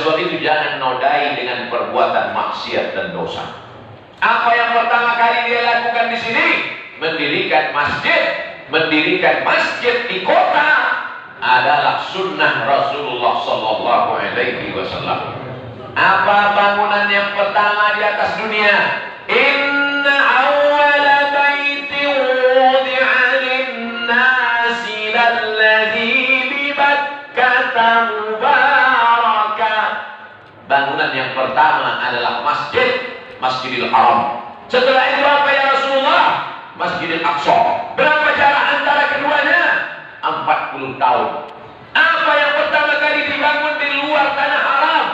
sebab itu jangan nodai dengan perbuatan maksiat dan dosa. Apa yang pertama kali dia lakukan di sini? Mendirikan masjid. Mendirikan masjid di kota adalah sunnah Rasulullah Sallallahu Alaihi Wasallam. Apa bangunan yang pertama di atas dunia? Inna awwala baitin wudi'a lin-nasi lalladzi bi Bakkah mubarakah. Bangunan yang pertama adalah Masjidil Haram. Setelah itu apa ya Rasulullah? Masjidil Aqsa. Berapa jarak antara keduanya? 40 tahun. Apa yang pertama kali dibangun di luar tanah haram?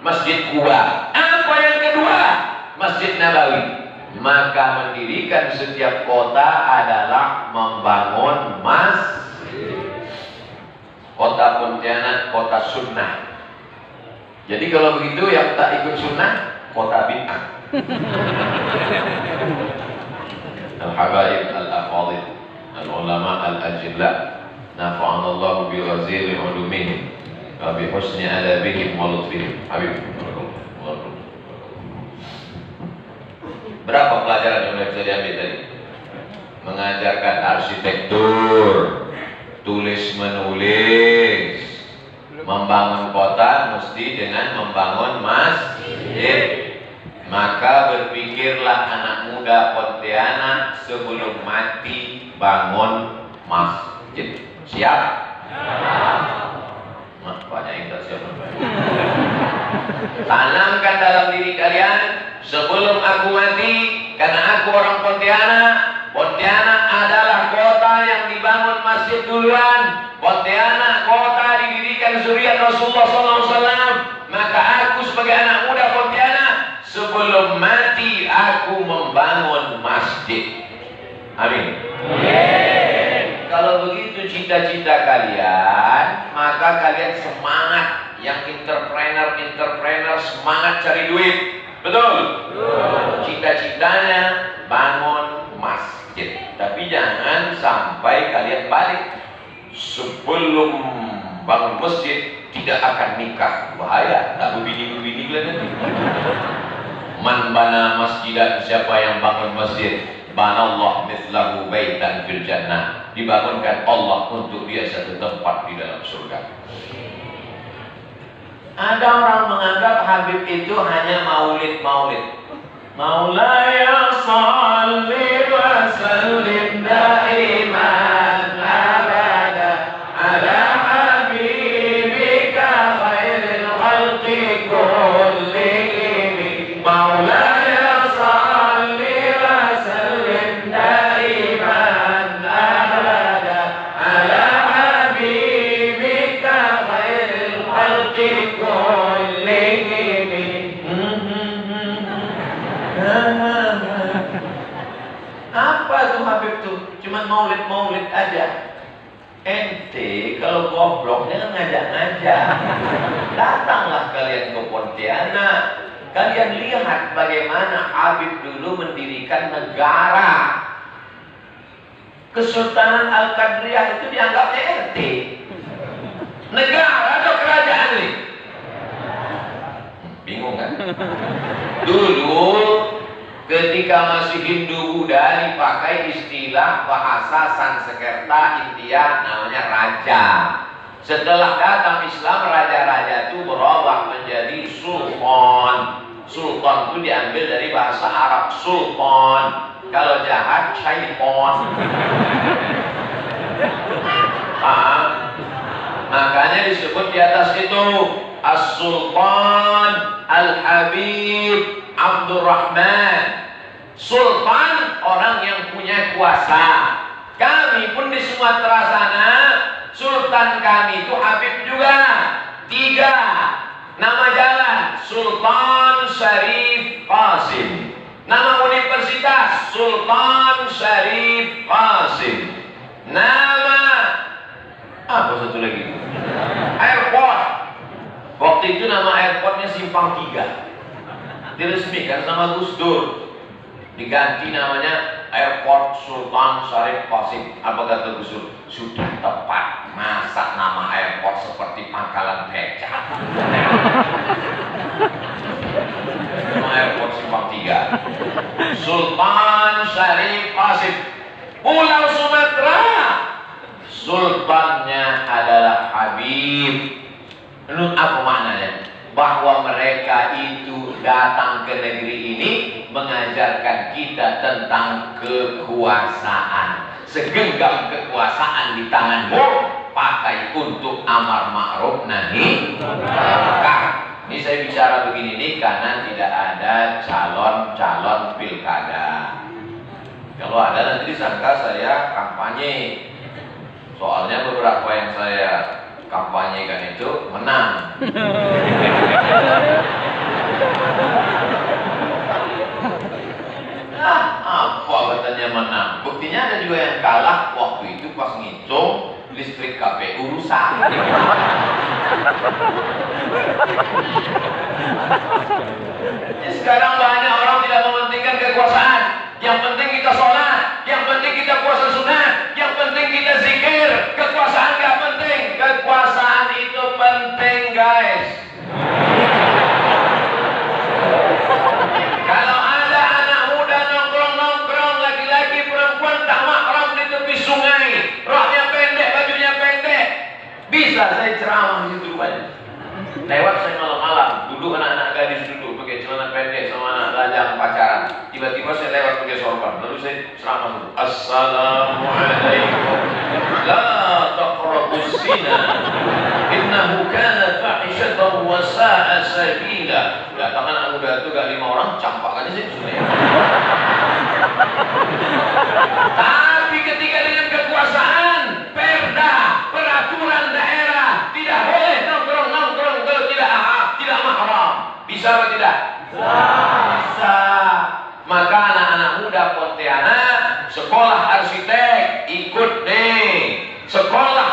Masjid Quba. Apa yang kedua? Masjid Nabawi. Maka mendirikan setiap kota adalah membangun masjid. Kota Pontianak, kota sunnah. Jadi kalau begitu yang tak ikut sunnah, kota bid'ah. Al-habaib al-afadil, al-ulama al-ajilla, nafa'anallahu bi ghazili ulumihim wa bi husni adabihim wa lutfihim. Habib. Berapa pelajaran yang bisa diambil tadi? Mengajarkan arsitektur, tulis menulis, membangun kota mesti dengan membangun masjid. Maka berpikirlah anak muda Pontianak sebelum mati bangun masjid. Siap? Banyak yang tak siap. Tanamkan dalam diri kalian sebelum aku mati, karena aku orang Pontianak. Pontianak adalah kota yang dibangun masjid duluan. Pontianak kota didirikan zuriat Rasulullah SAW. Maka aku sebagai anak muda Pontianak, sebelum mati aku membangun masjid. Amin. Kalau begitu cita-cita kalian, maka kalian semangat. Yang entrepreneur semangat cari duit. Betul? Cita-citanya bangun masjid. Tapi jangan sampai kalian balik sebelum bangun masjid tidak akan nikah. Bahaya. Tak berbini-berbini kalian nanti. Man bana masjidan, siapa yang bangun masjid, banallah mithlahu baitan fil jannah. Dibangunkan Allah untuk dia satu tempat di dalam surga. Ada orang menganggap Habib itu hanya maulid-maulid. Maulaya salli wa sallim daiman abada ala habibika khairil khalqi kullihim. Maulaya salli wa sallim daiman abada ala habibika khairil khalqi kullihim. Apa tuh Habib tuh? Cuman maulid-maulid aja. Ente kalau goblok jangan ngajak-ngajak. Datanglah kalian ke Pontianak. Kalian lihat bagaimana Habib dulu mendirikan negara. Kesultanan Al-Qadriyah itu dianggapnya RT. Negara atau kerajaan nih? Bingung kan? Dulu ketika masih Hindu Buddha dipakai istilah bahasa Sanskerta India namanya raja. Setelah datang Islam, raja-raja itu berubah menjadi sultan. Sultan itu diambil dari bahasa Arab sultan. Kalau jahat syaitan. Makanya disebut di atas itu As-Sultan Al-Habib Abdurrahman. Sultan orang yang punya kuasa. Kami pun di Sumatera sana, sultan kami itu Habib juga. 3 nama jalan, Sultan Syarif Qasim. Nama universitas, Sultan Syarif Qasim. Nama apa satu lagi? Airport. Waktu itu nama airportnya Simpang 3. Diresmikan sama Gus Dur, diganti namanya Airport Sultan Syarif Qasim. Apa kata Gus Dur? Sudah tepat. Masa nama airport seperti pangkalan becak? bahwa mereka itu datang ke negeri ini mengajarkan kita tentang kekuasaan. Segenggam kekuasaan di tanganmu, pakai untuk amar ma'ruf nahi munkar. Ini saya bicara begini nih karena tidak ada calon-calon pilkada. Kalau ada nanti disangka saya kampanye. Soalnya beberapa yang saya kampanyekan itu menang. Apa katanya menang? Buktinya ada juga yang kalah waktu itu pas ngitung listrik KPU rusak. Ya, sekarang banyak orang tidak mementingkan kekuasaan. Yang penting kita sholat, yang penting kita puasa sunat, yang penting kita zikir. Kekuasaan gak penting. Kekuasaan itu penting, guys. Kalau ada anak muda nongkrong-nongkrong, laki-laki perempuan tak mahram di tepi sungai, roknya pendek, bajunya pendek, bisa saya ceramah di situ banyak. Lewat saya malam-malam, duduk anak-anak gadis duduk pakai celana pendek sama anak lajang pacaran. Tiba-tiba saya lewat pakai sorban, lalu saya ceramah dulu. Assalamualaikum. La taqrabus zina. Innahu kana fahishatan wa sa'a sabila. Datang anak muda itu gak 5 orang, campakannya sih sudah. Tapi ketika dengan kekuasaan, perda, peraturan daerah, tidak boleh nongkrong-nongkrong kalau tidak mahram. Bisa atau tidak? Bisa. Maka anak-anak muda Pontianak, sekolah arsitek, ikut nih. Sekolah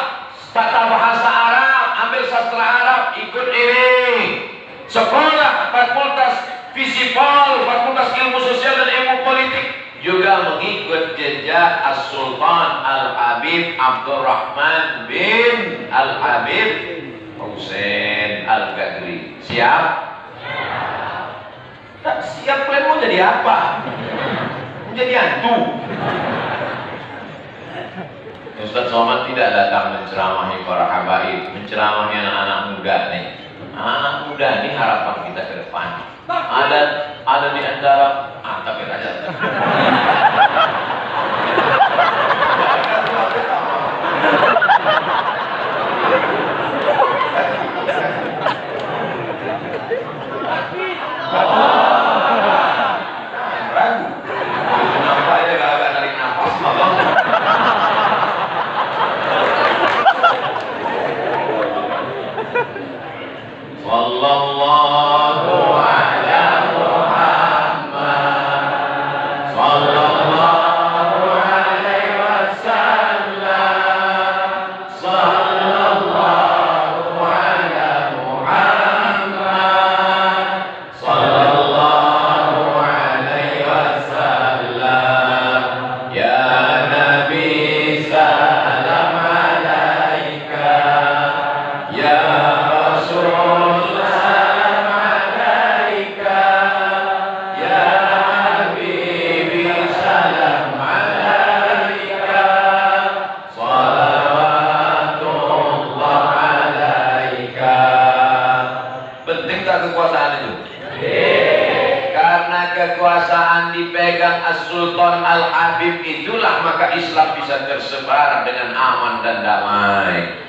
tata bahasa Arab, ambil sastra Arab, ikut ini. Sekolah fakultas Fisipol, fakultas ilmu sosial dan ilmu politik, juga mengikut jejak As-Sultan Al-Habib Abdurrahman bin Al-Habib Hussein Al-Qadri. Siap? Tak siap, kalian mau jadi apa? Mau jadi hantu? Ustaz Somad tidak datang menceramahi para habaib, menceramahi anak-anak muda nih. Anak muda ini harapan kita ke depan. Ada di antara takbir aja. Ragu. Kenapa ya agak narik nafas malah? Sallallahu ala Muhammad. Sallallahu alaihi wasallam. Sallallahu ala Muhammad. Sallallahu alaihi wasallam. Ya Nabi salam alaika. Ya Rasul salam alaika. Ya Habibi salam alaika. Salawatullah alaika. Penting tak kekuasaan itu? Karena kekuasaan dipegang As-Sultan Al-Habib itulah maka Islam bisa tersebar dengan aman dan damai.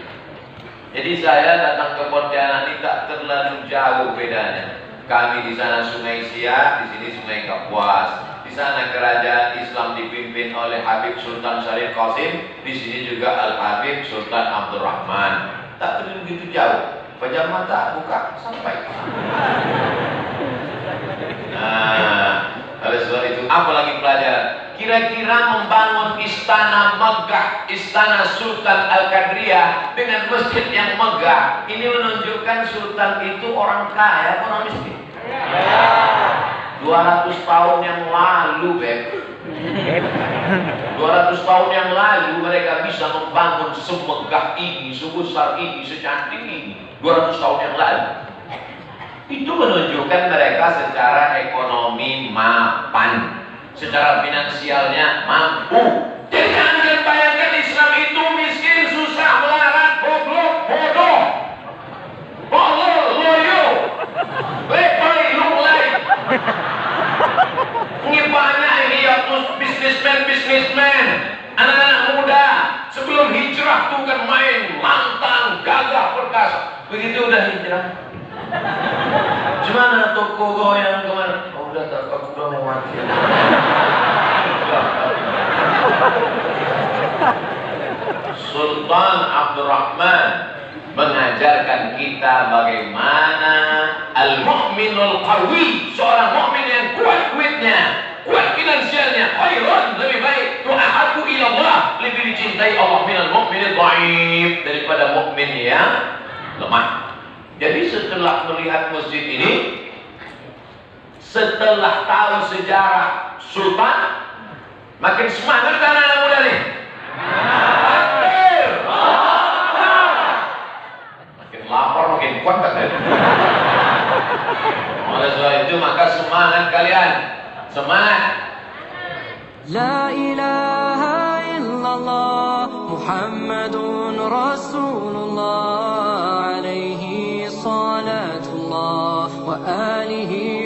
Jadi saya datang ke Pontianak ini tak terlalu jauh bedanya. Kami di sana Sungai Siak, di sini Sungai Kapuas. Di sana kerajaan Islam dipimpin oleh Habib Sultan Syarif Qasim, di sini juga Al-Habib Sultan Abdurrahman. Tak terlalu begitu jauh. Pejam mata buka sampai. Nah, oleh sebab itu apa lagi pelajaran? Kira-kira membangun istana megah, istana Sultan Al-Qadriyah dengan masjid yang megah, ini menunjukkan Sultan itu orang kaya atau orang miskin? 200 tahun yang lalu, Beb. 200 tahun yang lalu mereka bisa membangun semegah ini, sebesar ini, secantik ini. 200 tahun yang lalu. Itu menunjukkan mereka secara ekonomi mapan, secara finansialnya mampu. Jadi jangan bayangkan Islam itu miskin, susah, melarat, goblok, bodoh, loyo. Gimana toko goyang kemana? Oh, udah tak, aku udah mau mati. Sultan Abdurrahman mengajarkan kita bagaimana al-mu'minul qawi, seorang mukmin yang kuat duitnya, kuat finansialnya, khairun, lebih baik, tu'ahabu ila Allah, lebih dicintai Allah minal mu'minil dhaif, daripada mukmin yang lemah. Jadi setelah melihat masjid ini, setelah tahu sejarah Sultan, makin semangat kan anak muda nih? Makin lapar, makin kuat kan? Oleh sebab itu maka semangat kalian, semangat. La ilaha illallah Muhammadun Rasulullah alaihi salatullah wa alihi